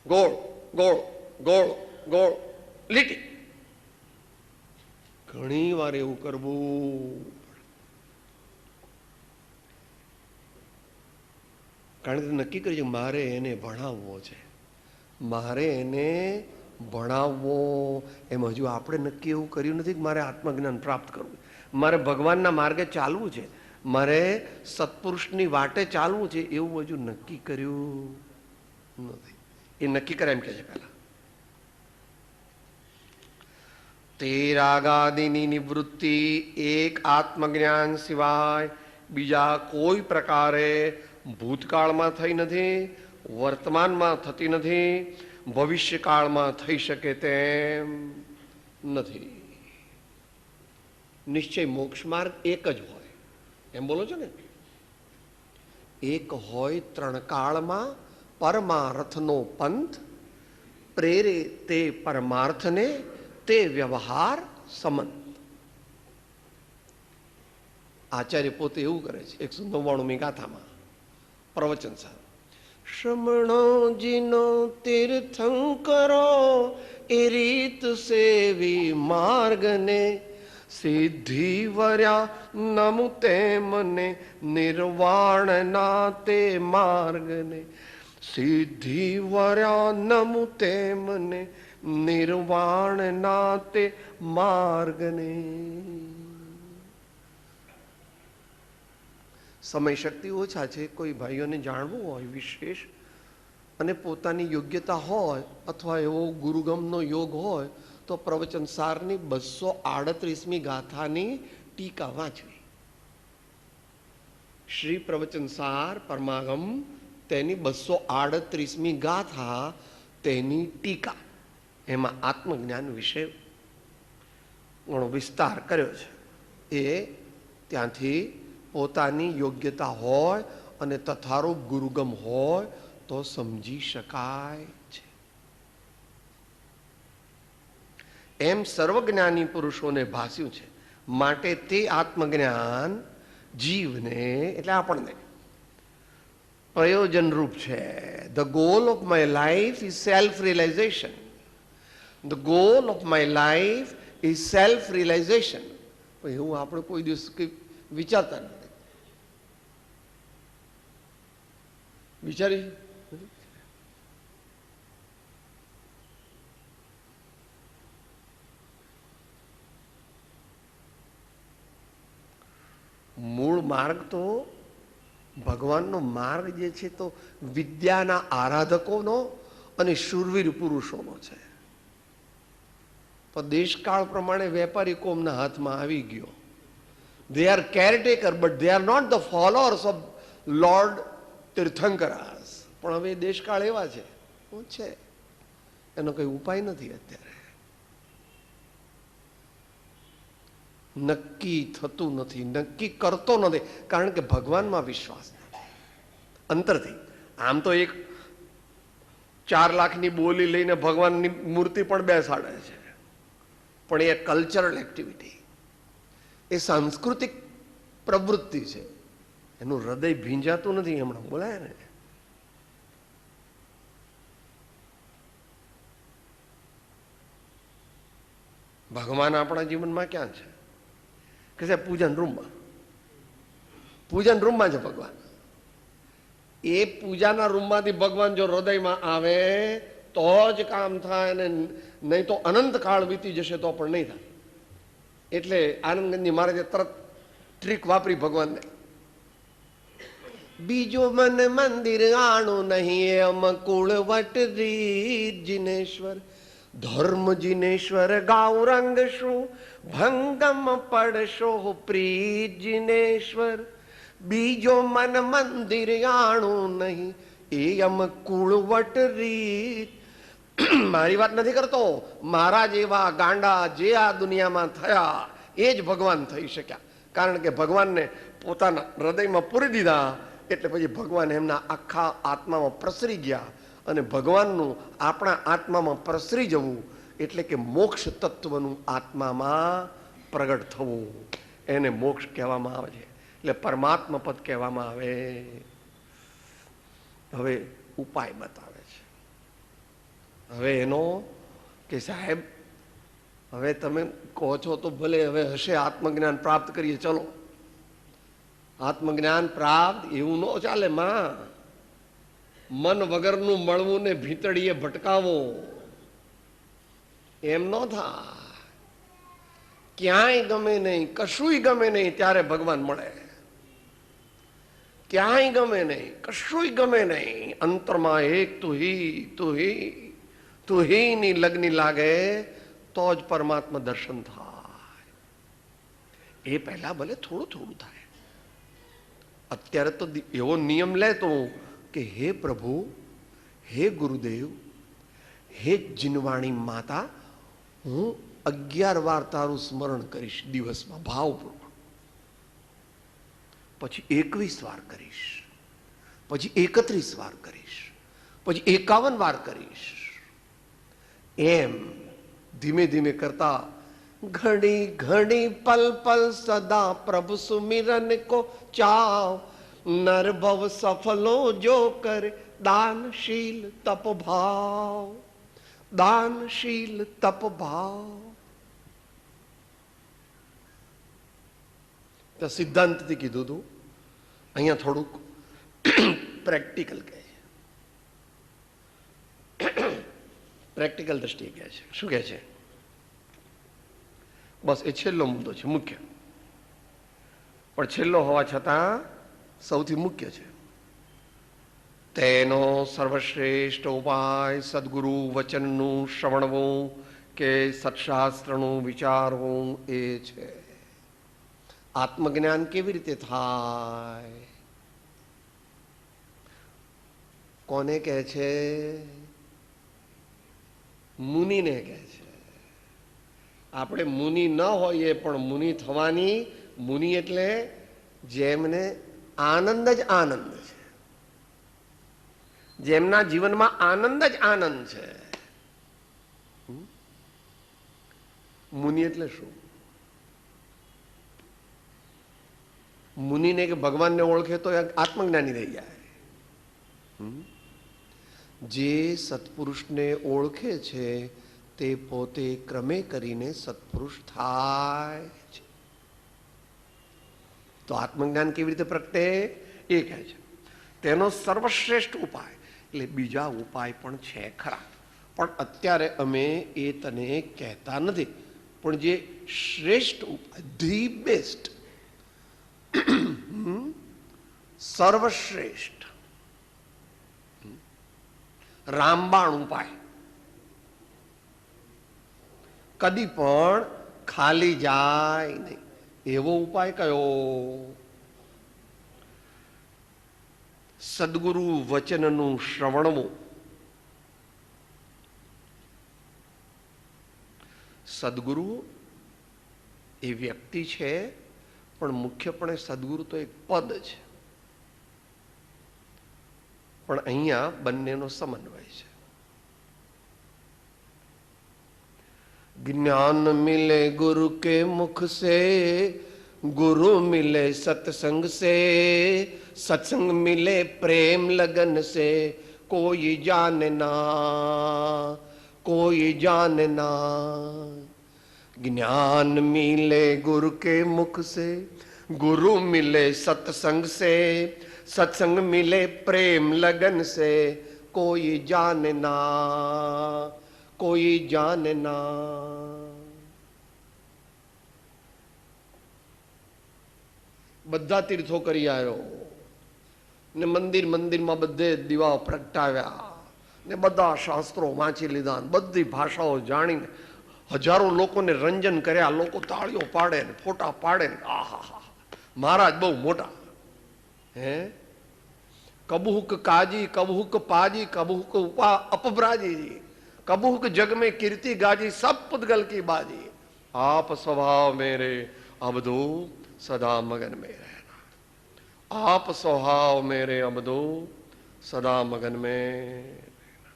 A: ગોળ ગોળ ગોળ ગોળ લીટી. ઘણી વાર એવું કરવું, કારણ કે નક્કી કરી છે મારે એને ભણાવવો છે, મારે એને ભણાવવો. એમ હજુ આપણે નક્કી એવું કર્યું નથી કે મારે આત્મજ્ઞાન પ્રાપ્ત કરવું, મારે ભગવાનના માર્ગે ચાલવું છે, મારે સત્પુરુષની વાટે ચાલવું છે, એવું હજુ નક્કી કર્યું નથી. એ નક્કી કરે એમ કે છે પહેલા. તે રાગાદિની નિવૃત્તિ એક આત્મજ્ઞાન સિવાય બીજા કોઈ પ્રકારે ભૂતકાળમાં થઈ નથી, વર્તમાનમાં થતી નથી, ભવિષ્યકાળમાં થઈ શકે તેમ નથી. નિશ્ચય મોક્ષ માર્ગ એક જ હોય, એમ બોલો છો ને? એક હોય ત્રણ કાળમાં પરમાર્થનો પંથ, પ્રેરે તે પરમાર્થને તે વ્યવહાર સંમત. આચાર્ય પોતે એવું કરે છે 199મી ગાથામાં પ્રવચન સાહેબ. શ્રમણોજીનો તીર્થંકરો એ રીત સેવી માર્ગને, સિદ્ધિ વર્યા નમુ તેમને નિર્વાણના તે માર્ગને, સિદ્ધિ વર્યા નમુ તેમને નિર્વાણના તે માર્ગને. સમય શક્તિ ઓછા છે, કોઈ ભાઈઓને જાણવું હોય વિશેષ અને પોતાની યોગ્યતા હોય અથવા એવો ગુરુગમનો યોગ હોય તો પ્રવચન સારની 238મી ગાથાની ટીકા વાંચવી. શ્રી પ્રવચન સાર પરમાગમ તેની 238મી ગાથા, તેની ટીકા, એમાં આત્મજ્ઞાન વિશે ઘણો વિસ્તાર કર્યો છે. એ ત્યાંથી પોતાની યોગ્યતા હોય અને તથારૂપ ગુરુગમ હોય તો સમજી શકાય છે. એમ સર્વજ્ઞાની પુરુષોને ભાસ્યું છે, માટે તે આત્મજ્ઞાન જીવને એટલે આપણને પ્રયોજન રૂપ છે. The goal of my life is self realization. The goal of my life is self realization. એવું આપણે કોઈ દિવસ વિચારતા નથી. વિચારી મૂળ માર્ગ તો ભગવાનનો માર્ગ જે છે તો વિદ્યાના આરાધકોનો અને શૂરવીર પુરુષોનો છે. પણ દેશકાળ પ્રમાણે વેપારી કોમના હાથમાં આવી ગયો. They are caretaker but they are not the followers of Lord Tirthankaras. પણ હવે દેશકાળ એવા છે, શું છે એનો કઈ ઉપાય નથી. અત્યારે નક્કી થતું નથી, નક્કી કરતો નથી, કારણ કે ભગવાનમાં વિશ્વાસ નથી અંતરથી. આમ તો એક 4 લાખની બોલી લઈને ભગવાનની મૂર્તિ પણ બેસાડે છે, પણ એ કલ્ચરલ એક્ટિવિટી, એ સાંસ્કૃતિક પ્રવૃત્તિ છે. એનું હૃદય ભીંજાતું નથી. હમણાં બોલાય ને, ભગવાન આપણા જીવનમાં ક્યાં છે કે છે? પૂજન રૂમમાં. પૂજન રૂમમાં છે ભગવાન. એ પૂજાના રૂમમાંથી ભગવાન જો હૃદયમાં આવે તો જ કામ થાય, અને નહીં તો અનંત કાળ વીતી જશે તો પણ નહીં થાય. એટલે આનંદગંજી મહારાજે તરત ટ્રીક વાપરી ભગવાનને. બીજો મન મંદિર આણું નહીં, એમ કુળવટ રીત જિનેશ્વર, ધર્મ જિનેશ્વર ગૌરંગ શું ભંગમ પડશો પ્રીત જિનેશ્વર. બીજો મન મંદિર આણું નહીં, એમ કુળવટ રીત. મારી વાત નથી કરતો, મારા જેવા ગાંડા જે આ દુનિયામાં થયા એ જ ભગવાન થઈ શક્યા. કારણ કે ભગવાનને પોતાના હૃદયમાં પૂરી દીધા એટલે પછી ભગવાન એમના આખા આત્મામાં પ્રસરી ગયા. અને ભગવાનનું આપણા આત્મામાં પ્રસરી જવું એટલે કે મોક્ષ તત્વનું આત્મામાં પ્રગટ થવું, એને મોક્ષ કહેવામાં આવે છે. એટલે પરમાત્મા પદ કહેવામાં આવે. હવે ઉપાય બતાવે છે. હવે એનો કે સાહેબ હવે તમે કહો છો તો ભલે, હવે હશે આત્મજ્ઞાન પ્રાપ્ત કરીએ, ચલો આત્મજ્ઞાન પ્રાપ્ત એવું ન ચાલે. મન વગરનું મળવું ને ભીતળીએ ભટકાવો એમ ન થાય. ક્યાંય ગમે નહીં, કશુંય ગમે નહીં ત્યારે ભગવાન મળે. ક્યાંય ગમે નહીં, કશુંય ગમે નહીં, અંતરમાં એક તું હી ની લગ્ન લાગે તો જ પરમાત્મા દર્શન થાય. એ પહેલા ભલે થોડું થોડું થાય. અત્યારે તો એવો નિયમ લે તો કે હે પ્રભુ, હે ગુરુદેવ, હે જીનવાણી માતા, હું 11 વાર તારું સ્મરણ કરીશ દિવસમાં ભાવપૂર્વક, પછી 21 વાર કરીશ, પછી 31 વાર કરીશ, પછી 51 વાર કરીશ. એમ ધીમે ધીમે કરતા ઘડી ઘડી પલ પલ સદા પ્રભુ સુમિરન કો ચાવ, નર ભવ સફલો જો કરે દાનશીલ તપ ભાવ, દાનશીલ તપ ભાવ. તો સિદ્ધાંતથી કીધું હતું, અહીંયા થોડુંક પ્રેક્ટિકલ કહે છે, પ્રેક્ટિકલ દ્રષ્ટિએ કહે છે. શું કહે છે? બસ એ છેલ્લો મુદ્દો છે, મુખ્ય, પણ છેલ્લો હોવા છતાં સૌથી મુખ્ય છે. તેનો સર્વશ્રેષ્ઠ ઉપાય સદગુરુ વચનનું શ્રવણવું કે સત્શાસ્ત્રનું વિચારવું એ છે. આત્મજ્ઞાન કેવી રીતે થાય? કોને કહે છે? મુનિને કહે છે. આપણે મુનિ ન હોઈએ પણ મુનિ થવાની, મુનિ એટલે જેમને આનંદ જ આનંદ છે, જેમના જીવનમાં આનંદ જ આનંદ છે. મુનિ એટલે શું? મુનિને કે ભગવાનને ઓળખે તો આત્મજ્ઞાની થઈ જાય. જે સત્પુરુષને ઓળખે છે તે પોતે ક્રમે કરીને સત્પુરુષ થાય છે. તો આત્મજ્ઞાન કેવી રીતે પ્રગટે એ કહે છે. તેનો સર્વશ્રેષ્ઠ ઉપાય, એટલે બીજા ઉપાય પણ છે ખરા, પણ અત્યારે અમે એ તને કહેતા નથી, પણ જે શ્રેષ્ઠ ઉપાય, ધી બેસ્ટ, સર્વશ્રેષ્ઠ રામબાણ ઉપાય, કદી પણ ખાલી જાય નહીં એવો ઉપાય કયો? સદગુરુ વચનનું શ્રવણવું. સદગુરુ એ વ્યક્તિ છે, પણ મુખ્યપણે સદગુરુ તો એક પદ છે. પણ અહીંયા બંનેનો સમન્વય છે. ज्ञान मिले गुरु के मुख से, गुरु मिले सत्संग से, सत्संग मिले प्रेम लगन से, कोई जाने ना, कोई जाने ना. ज्ञान मिले गुरु के मुख से, गुरु मिले सत्संग से, सत्संग मिले प्रेम लगन से, कोई जाने ना, कोई जाने ना. બધા તીર્થો કરી આવ્યો ને મંદિરમાં બધે દીવાઓ પ્રગટાવ્યા ને બધા શાસ્ત્રો વાંચી લીધા, બધી ભાષાઓ જાણીને હજારો લોકોને રંજન કર્યા. લોકો તાળીઓ પાડે ને ફોટા પાડે ને આહા મહારાજ બહુ મોટા. હે કબુક કાજી, કબુક પાજી, કબુક अपभ्राजी, कबूक जग में कीर्ति गाजी, सब पुद्गल की बाजी. आप स्वभाव मेरे अबदू सदा मगन में रहना, आप स्वभाव मेरे अबदू सदा मगन में रहना,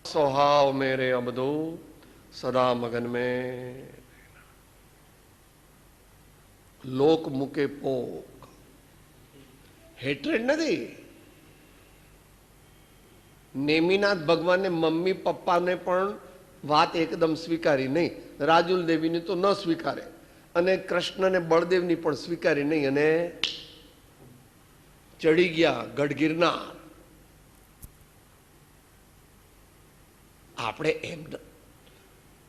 A: स्वभाव मेरे अबदू सदा मगन में रहना. लोक मुके पोक हेट्रेड नहीं. નેમિનાથ ભગવાનને મમ્મી પપ્પાને પણ વાત એકદમ સ્વીકારી નહીં, રાજુલ દેવીની તો ન સ્વીકારે, અને કૃષ્ણને બળદેવની પણ સ્વીકારી નહીં, અને ચડી ગયા ગઢગીરના. આપણે એમ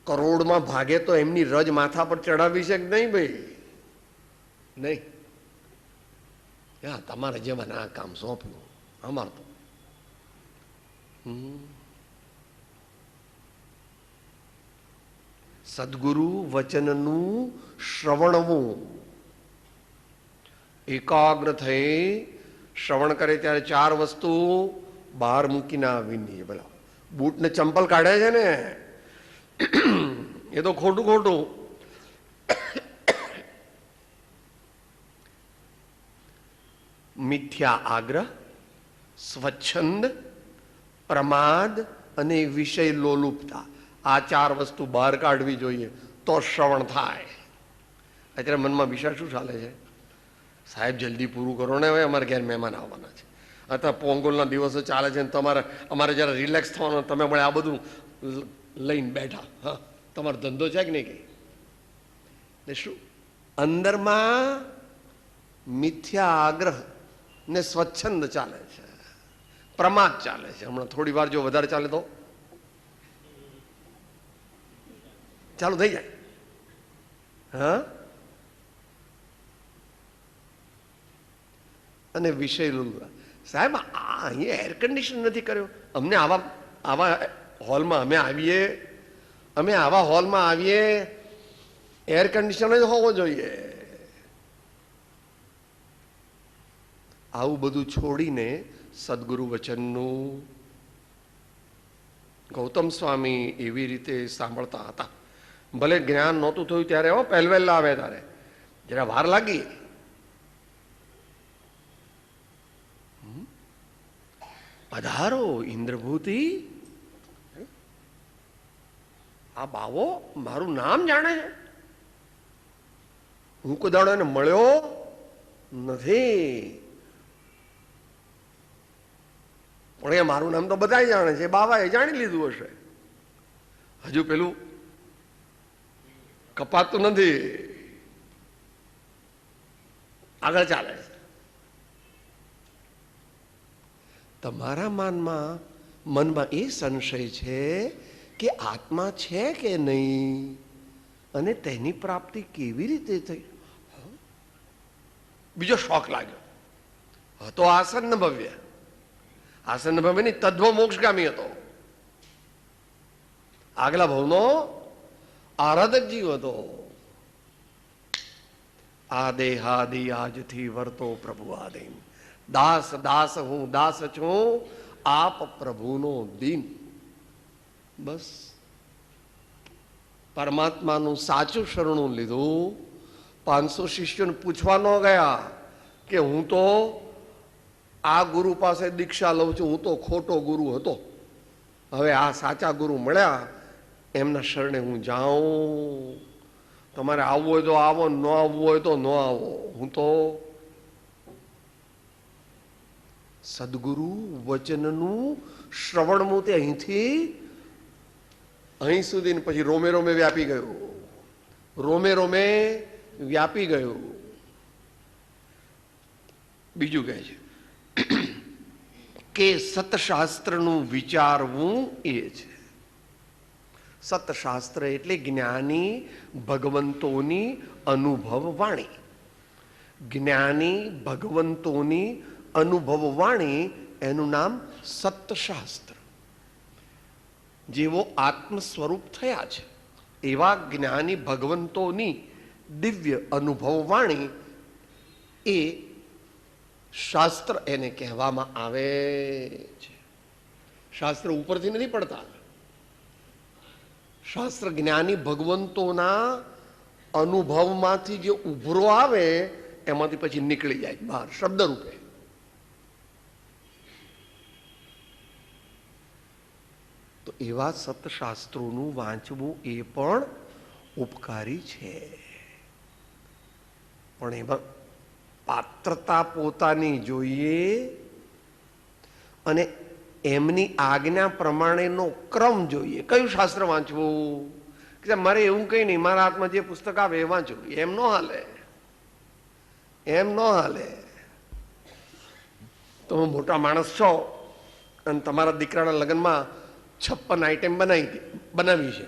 A: કરોડમાં ભાગે તો એમની રજ માથા પર ચડાવી છે કે નહીં ભાઈ? નહીં. હા, તમારે જેમાં આ કામ સોંપ્યું અમાર તો સદગુરુ વચનનું શ્રવણવું, એકાગ્ર થઈ શ્રવણ કરે ત્યારે ચાર વસ્તુ બહાર મૂકીને આવીને પેલા બૂટ ને ચંપલ કાઢે છે ને એ તો ખોટું ખોટું. મિથ્યા આગ્રહ, સ્વચ્છંદ, પ્રમાદ અને વિષય લોલુપતા, આ ચાર વસ્તુ બહાર કાઢવી જોઈએ તો શ્રવણ થાય. અત્યારે મનમાં વિચાર શું ચાલે છે? સાહેબ જલ્દી પૂરું કરો ને, હવે અમારે ઘેર મહેમાન આવવાના છે, અત્યારે પોંગલના દિવસો ચાલે છે ને તમારે અમારે જયારે રિલેક્સ થવાનું, તમે પણ આ બધું લઈને બેઠા. હા, તમારો ધંધો છે કે નહીં કઈ? ને શું અંદરમાં મિથ્યા આગ્રહ ને સ્વચ્છંદ ચાલે છે, પ્રમાદ ચાલે છે. હમણાં થોડી વાર જો વધારે ચાલે તો ચાલુ થઈ જાય. હા, અને વિષય સાહેબ અહીંયા એર કન્ડિશન નથી કર્યો. અમને આવા હોલમાં અમે આવા હોલમાં આવીએ, એર કન્ડિશન જ હોવો જોઈએ. આવું બધું છોડીને સદગુરુ વચનનું, ગૌતમ સ્વામી એવી રીતે સાંભળતા હતા. ભલે જ્ઞાન નહોતું થયું ત્યારે, પહેલવેલા આવે ત્યારે જરા વાર લાગી. પધારો ઇન્દ્રભૂતિ, આ બાવો મારું નામ જાણે છે, હું કોઈ દાડો એને મળ્યો નથી, પણ એ મારું નામ તો બધા જાણે છે, બાવાએ જાણી લીધું હશે. હજુ પેલું કપાતું નથી, આગળ ચાલે છે. તમારા મનમાં એ સંશય છે કે આત્મા છે કે નહીં, અને તેની પ્રાપ્તિ કેવી રીતે થઈ? બીજો શોખ લાગ્યો હતો આસન્ન ભવ્ય. આસન્ન ભવ્યની તદ્વ મોક્ષગામી હતો. આગલા ભવનો આરાધક જીવ હતો. આ દેહાદિ આજથી વર્તો પ્રભુ આદિન, દાસ દાસ હું દાસ છું, આપ પ્રભુનો દીન. બસ પરમાત્માનું સાચું શરણું લીધું. 500 શિષ્યોને પૂછવા ન ગયા કે હું તો આ ગુરુ પાસે દીક્ષા લઉં છું, હું તો ખોટો ગુરુ હતો, હવે આ સાચા ગુરુ મળ્યા, એમના શરણે હું જાઉં. તમારે આવવું હોય તો આવો, ન આવવું હોય તો ન આવો. હું તો સદગુરુ વચનનું શ્રવણનું તે અહીંથી અહીં સુધી, પછી રોમે રોમે વ્યાપી ગયું, રોમે રોમે વ્યાપી ગયું. બીજું કહે છે કે સતશાસ્ત્રનું વિચારવું એ છે. સતશાસ્ત્ર એટલે જ્ઞાની ભગવંતોની અનુભવ વાણી. જ્ઞાની ભગવંતોની અનુભવ વાણી, એનું નામ સતશાસ્ત્ર. જેવો આત્મ સ્વરૂપ થયા છે એવા જ્ઞાની ભગવંતોની દિવ્ય અનુભવ વાણી, એ શાસ્ત્ર એને કહેવામાં આવે છે. શાસ્ત્ર ઉપરથી નથી પડતા. શાસ્ત્ર જ્ઞાની ભગવંતોના અનુભવમાંથી જે ઉભરો આવે એમાંથી પછી નીકળી જાય બહાર શબ્દ રૂપે. તો એવા સતશાસ્ત્રોનું વાંચવું એ પણ ઉપકારી છે, પણ એમાં પાત્રતા પોતાની જોઈએ અને એમની આજ્ઞા પ્રમાણેનો ક્રમ જોઈએ. કયું શાસ્ત્ર વાંચવું? કે મારે એવું કઈ નહીં, મારા હાથમાં જે પુસ્તક આવે એ વાંચવું, એમ ન હાલે. એમ ન હાલે. તમે મોટા માણસ છો અને તમારા દીકરાના લગ્નમાં 56 આઈટમ બનાવી છે,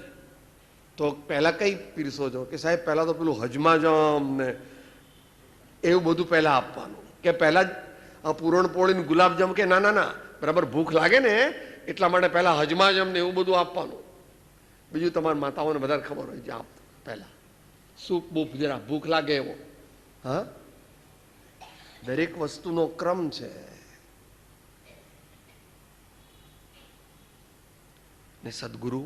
A: તો પહેલા કઈ પીરસો છો? કે સાહેબ પહેલા તો પેલું હજમાજમ ને એવું બધું પહેલા આપવાનું, કે પહેલા જ પૂરણપોળી ને ગુલાબજામ, કે ના ના ના, બરાબર ભૂખ લાગે ને એટલા માટે પહેલા હજમાજમ ને એવું બધું આપવાનું. બીજું તમારા માતાઓને વધારે ખબર હોય છે, આપ પહેલા સૂપ બૂપ જરા ભૂખ લાગે એવો. હા, દરેક વસ્તુનો ક્રમ છે. ને સદગુરુ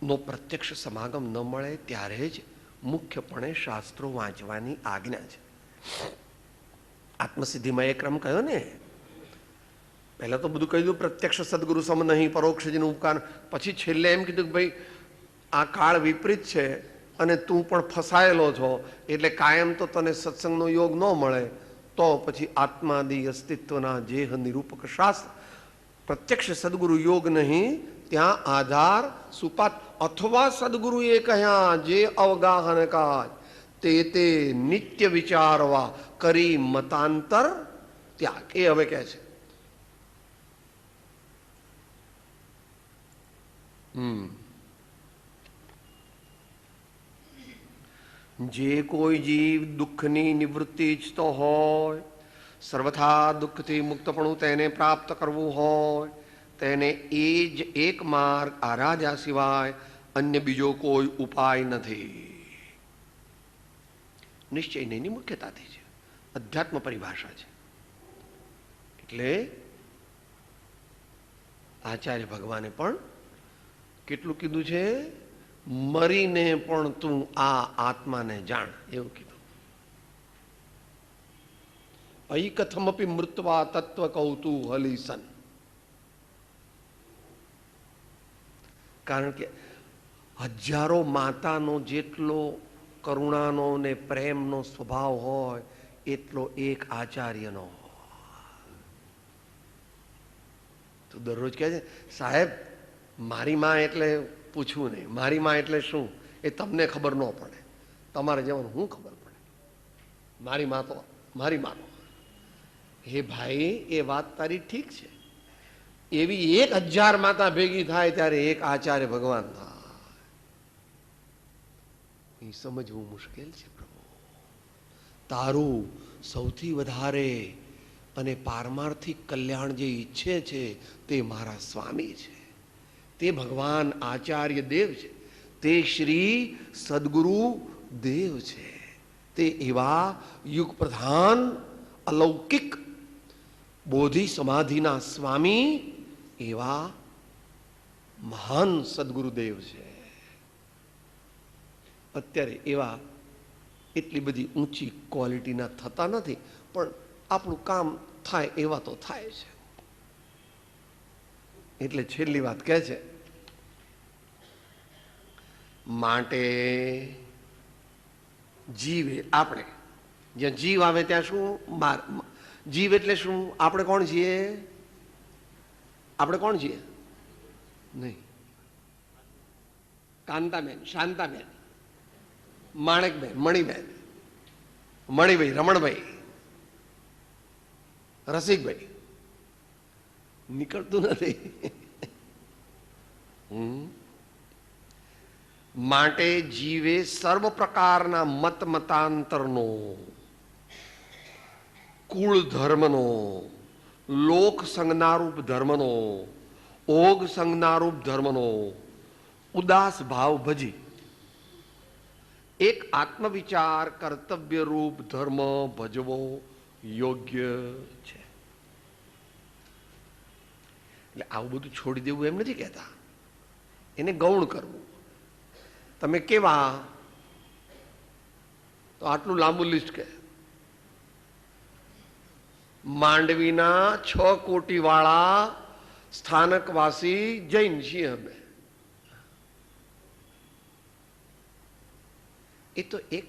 A: નો પ્રત્યક્ષ સમાગમ ન મળે ત્યારે જ મુખ્યપણે શાસ્ત્રો વાંચવાની આજ્ઞા છે. આત્મસિદ્ધિમાં એ ક્રમ કયો ને, પહેલા તો બધું કહી દઉં પ્રત્યક્ષ સદગુરુ સમ નહીં, પરોક્ષજીનું ઉપકાર, પછી છેલ્લે એમ કીધું કે ભાઈ આ કાળ વિપરીત છે અને તું પણ ફસાયેલો છો, એટલે કાયમ તો તને સત્સંગનો યોગ ન મળે, તો પછી આત્માદિ અસ્તિત્વના જેહ નિરૂપક શાસ્ત્ર પ્રત્યક્ષ સદગુરુ યોગ નહીં, ત્યાં આધાર સુપાત, અથવા સદગુરુએ કહ્યા જે અવગાહન કાજ તે નિત્ય વિચારવા કરી મતાંતર ત્યાગ. એ હવે કહે છે જે કોઈ જીવ દુઃખની નિવૃત્તિ ઈચ્છતો હોય, સર્વથા દુઃખથી મુક્તપણું તેને પ્રાપ્ત કરવું હોય, તેને એ જ એક માર્ગ આરાધ્યા સિવાય અન્ય બીજો કોઈ ઉપાય નથી. નિશ્ચયની મુખ્યતાથી છે, અધ્યાત્મ પરિભાષા છે. એટલે આચાર્ય ભગવાને પણ કેટલું કીધું છે? મરીને પણ તું આ આત્માને જાણ, એવું કીધું. ઐકથમપી મૃત્વા તત્વ કૌતૂહલી સન. કારણ કે હજારો માતાનો જેટલો કરુણાનો ને પ્રેમનો સ્વભાવ હોય એટલો એક આચાર્યનો હોય. તો દરરોજ કહે છે સાહેબ મારી માં એટલે પૂછવું નહીં, મારી માં એટલે શું એ તમને ખબર ન પડે, તમારે જવાનું હું ખબર પડે. મારી માં તો મારી માનો. હે ભાઈ, એ વાત તારી ઠીક છે, એવી 1000 માતા ભેગી થાય ત્યારે એક આચાર્ય ભગવાન થાય, એ સમજવું મુશ્કેલ છે. પ્રભુ તારું સૌથી વધારે અને પારમાર્થિક કલ્યાણ જે ઈચ્છે છે તે મારા સ્વામી છે, તે ભગવાન આચાર્ય દેવ છે, તે શ્રી સદગુરુ દેવ છે, તે એવા યુગ પ્રધાન અલૌકિક બોધિ સમાધિના સ્વામી એવા મહાન સદગુરુદેવ છે. અત્યારે એવા એટલી બધી ઊંચી ક્વોલિટીના થતા નથી, પણ આપણું કામ થાય એવા તો થાય છે. એટલે છેલ્લી વાત કહે છે, માટે જીવે, આપણે જ્યાં જીવ આવે ત્યાં શું? જીવ એટલે શું? આપણે કોણ છીએ? આપણે કોણ છીએ? નહીં, કાંતાબેન, શાંતાબેન, માણેકબેન, મણિબેન, મણિભાઈ, રમણભાઈ, રસિકભાઈ, નીકળતું નથી. માટે જીવે સર્વ પ્રકારના મત મતાંતરનો, કુળ ધર્મનો, લોક સંજ્ઞારૂપ ધર્મનો, ઓગ સંજ્ઞારૂપ ધર્મનો ઉદાસ ભાવ ભજી એક આત્મવિચાર કર્તવ્ય રૂપ ધર્મ ભજવો યોગ્ય છે. એટલે આવું બધું છોડી દેવું એમ નથી કહેતા, એને ગૌણ કરવું. તમે કેવા? તો આટલું લાંબુ લિસ્ટ કે માંડવીના 6 કોટી વાળા સ્થાનકવાસી જૈન છીએ અમે. એ તો એક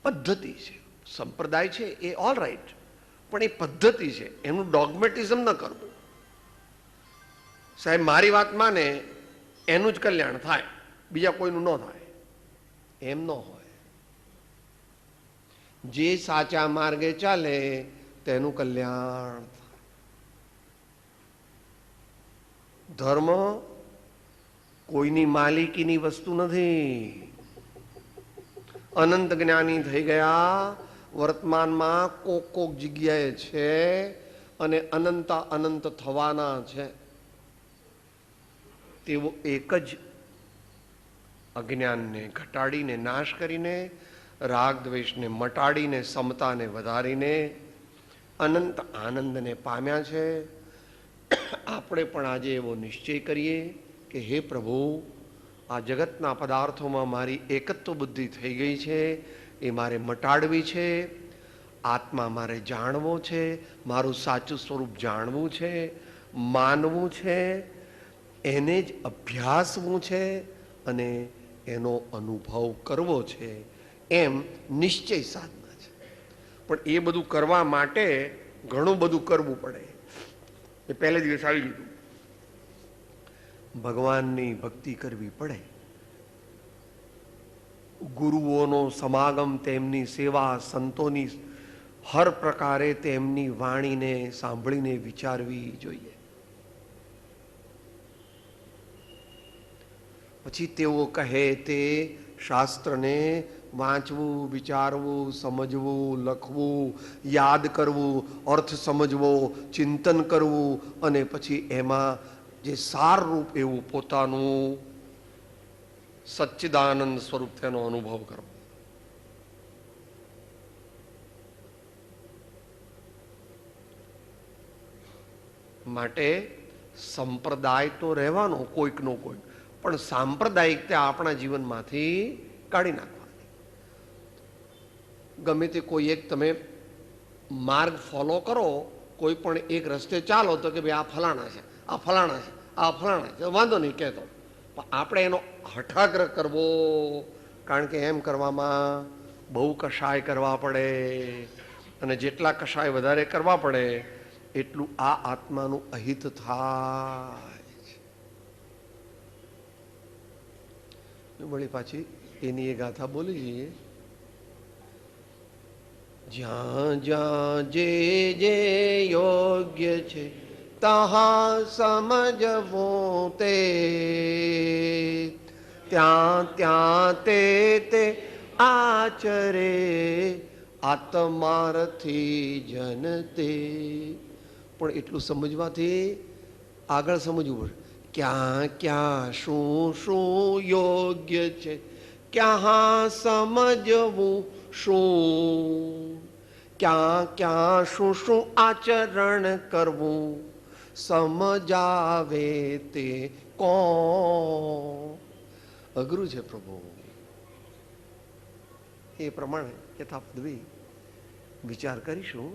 A: પદ્ધતિ છે, સંપ્રદાય છે, એ ઓલ રાઈટ, પણ એ પદ્ધતિ છે, એનું ડોગમેટિઝમ ન કરવું. સાહેબ મારી વાત માને એનું જ કલ્યાણ થાય, બીજા કોઈનું ન થાય, એમ ન હોય. જે સાચા માર્ગે ચાલે તેનું કલ્યાણ થાય. ધર્મ કોઈની માલિકીની વસ્તુ નથી. અનંત જ્ઞાની થઈ ગયા, વર્તમાનમાં કોક જગ્યાએ છે અને અનંત થવાના છે. તેવો એક જ અજ્ઞાનને ઘટાડીને, નાશ કરીને, રાગ દ્વેષને મટાડીને, સમતાને વધારીને અનંત આનંદને પામ્યા છે. આપણે પણ આજે એવો નિશ્ચય કરીએ કે હે પ્રભુ, આ જગતના પદાર્થોમાં મારી એકત્વ બુદ્ધિ થઈ ગઈ છે, એ મારે મટાડવી છે. આત્મા મારે જાણવો છે, મારું સાચું સ્વરૂપ જાણવું છે, માનવું છે, એને જ અભ્યાસવું છે અને એનો અનુભવ કરવો છે, એમ નિશ્ચય સાધના છે. પણ એ બધું કરવા માટે ઘણું બધું કરવું પડે. એ પહેલે દિવસ આવી લીધું. ભગવાનની ભક્તિ કરવી પડે, ગુરુઓનો સમાગમ, તેમની સેવા, સંતોની હર પ્રકારે તેમની વાણીને સાંભળીને વિચારવી જોઈએ. પછી તેઓ કહે તે શાસ્ત્રને વાંચવું, વિચારવું, સમજવું, લખવું, યાદ કરવું, અર્થ સમજવો, ચિંતન કરવું અને પછી એમાં જે સારરૂપ એવું પોતાનું સચ્ચિદાનંદ સ્વરૂપ તેનો અનુભવ કરવો. માટે સંપ્રદાય તો રહેવાનો કોઈકનો કોઈક, પણ સાંપ્રદાયિકતા આપણા જીવનમાંથી કાઢી નાખવાની. ગમે તે કોઈ એક તમે માર્ગ ફોલો કરો, કોઈ પણ એક રસ્તે ચાલો તો કે ભાઈ આ ફલાણા છે, આ ફલાણા છે, આ ફલાણા છે, વાંધો નહીં કહેતો. પણ આપણે એનો હઠાગ્રહ કરવો, કારણ કે એમ કરવામાં બહુ કષાય કરવા પડે અને જેટલા કષાય વધારે કરવા પડે એટલું આ આત્માનું અહિત થાય. વળી પાછી એની એ ગાથા બોલી જઈએ. જ્યાં જ્યાં જે જે યોગ્ય છે તહાં સમજવું તે, ત્યાં ત્યાં તે આચરે આત્મારથી જનતે. પણ એટલું સમજવાથી આગળ સમજવું પડે. ક્યાં ક્યાં શું શું યોગ્ય છે, ક્યાં સમજવું શું, ક્યાં ક્યાં શું શું આચરણ કરવું, સમજાવે તે કોણ. અઘરું છે પ્રભુ. એ પ્રમાણે યથાપદ્વી વિચાર કરીશું.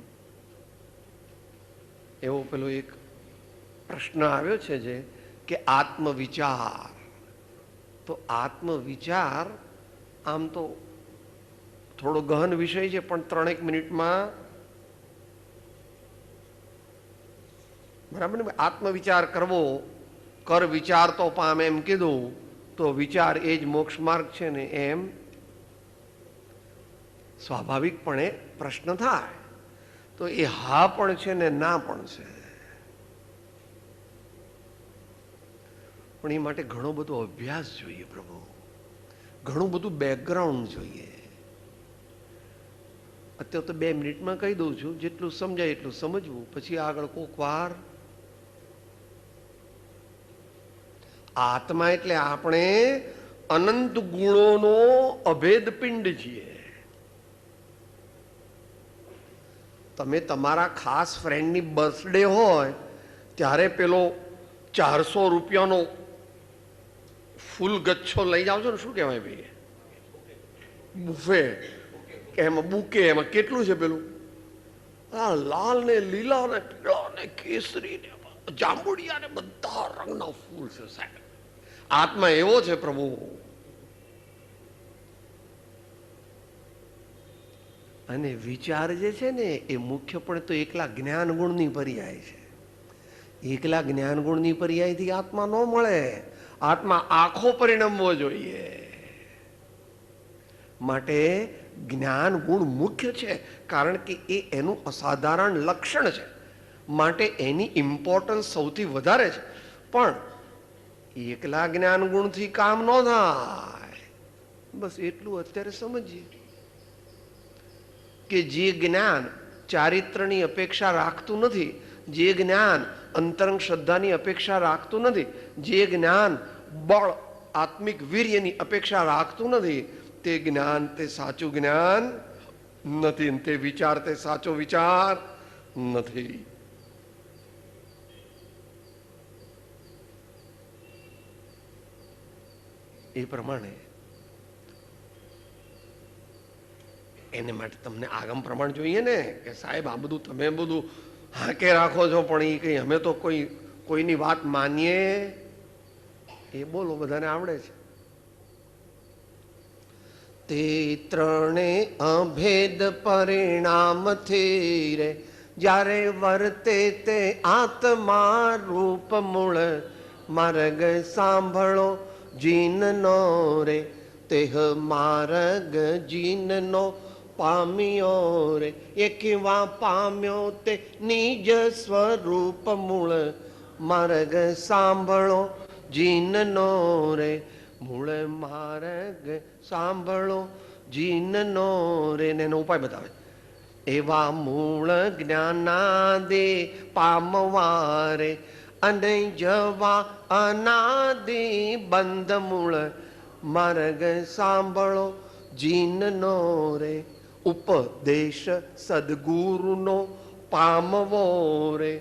A: એવો પેલો એક પ્રશ્ન આવ્યો છે જે કે આત્મવિચાર. તો આત્મવિચાર આમ તો થોડો ગહન વિષય છે, પણ 3 મિનિટમાં બરાબર ને. આત્મવિચાર કરવો, કર વિચાર તો પામે એમ કીધું, તો વિચાર એ જ મોક્ષ માર્ગ છે ને, એમ સ્વાભાવિકપણે પ્રશ્ન થાય. તો એ હા પણ છે ને ના પણ છે. પણ એ માટે ઘણો બધો અભ્યાસ જોઈએ પ્રભુ, ઘણું બધું બેકગ્રાઉન્ડ જોઈએ. અત્યારે તો 2 મિનિટમાં કહી દઉં છું, જેટલું સમજાય એટલું સમજવું. પછી આગળ કોક વાર આત્મા એટલે આપણે અનંત ગુણોનો અભેદ પિંડ છીએ. તમે તમારા ખાસ ફ્રેન્ડની બર્થડે હોય ત્યારે પેલો 400 રૂપિયાનો ફૂલ ગચ્છો લઈ જાઓ છો ને, શું કહેવાય ભાઈ, બુફે કે એમાં બુકે, એમાં કેટલું છે પેલું, આ લાલ ને લીલા ને પીળા ને કેસરી ને જાંબુડિયા ને બધા રંગના ફૂલ છે સાહેબ. આત્મા એવો છે પ્રભુ. અને વિચાર જે છે ને એ મુખ્યપણે તો એકલા જ્ઞાન ગુણની પર્યાય છે. એકલા જ્ઞાન ગુણની પર્યાયથી આત્મા ન મળે. આત્મા આખો પરિણમવો જોઈએ. માટે જ્ઞાન ગુણ મુખ્ય છે, કારણ કે એ એનું અસાધારણ લક્ષણ છે. માટે એની ઇમ્પોર્ટન્સ સૌથી વધારે છે. પણ એકલા જ્ઞાન ગુણથી કામ ન થાય. બસ એટલું અત્યારે સમજીએ કે જે જ્ઞાન ચારિત્રની અપેક્ષા રાખતું નથી, જે જ્ઞાન અંતરંગ શ્રદ્ધાની અપેક્ષા રાખતું નથી, જે જ્ઞાન બળ આત્મિક વીર્યની અપેક્ષા રાખતું નથી, તે જ્ઞાન તે સાચું જ્ઞાન નથી, તે વિચાર તે સાચો વિચાર નથી. એ પ્રમાણે એને માટે તમને આગમ પ્રમાણ જોઈએ ને કે સાહેબ આ બધું તમે બધું હાકે રાખો છો, પણ એ કઈ અમે તો કોઈની વાત માનીએ? એ બોલો, બધાને આવડે છે. તે ત્રણે અભેદ પરિણામથી રે જ્યારે વર્તે તે આત્મા રૂપ મૂળ માર્ગ સાંભળો જીનનો રે તેહ માર્ગ જીનનો પામ્યો રે એ કેવા પામ્યો તે નિજ સ્વરૂપ મૂળ માર્ગ સાંભળો જીનનો રે મૂળ માર્ગ સાંભળો જીનનો રે ને એનો ઉપાય બતાવે. એવા મૂળ જ્ઞાનાદે પામવારે અને જવા અનાદિ બંધ મૂળ માર્ગ સાંભળો જીનનો રે ઉપદેશ સદગુરુનો પામવો રે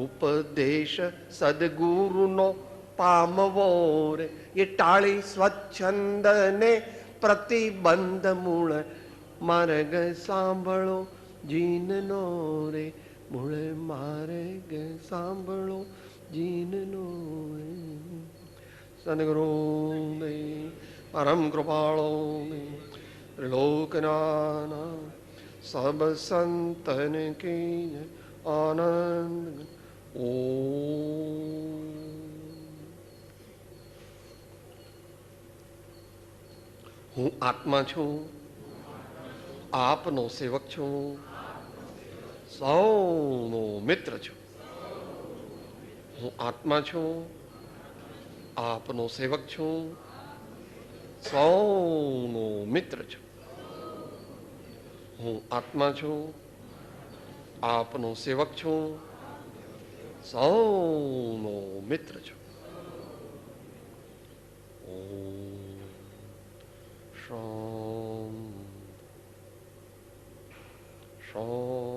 A: ઉપદેશ સદગુરુનો પામવો રે એ ટાળી સ્વચ્છંદને પ્રતિબંધ મૂળ માર્ગ સાંભળો જીનનો રે મૂળ માર્ગ સાંભળો જીનનો રે. સદગુરુ પરમ કૃપાળો ત્રિલોકના સબ સંતન કી આનંદ. ઓમ. હું આત્મા છું, આપનો સેવક છું, સૌનો મિત્ર છું. હું આત્મા છું, આપનો સેવક છું, સૌનો મિત્ર છું. હું આત્મા છું, આપનો સેવક છું, સૌનો મિત્ર છું. ઓમ શાંતિ શાંતિ.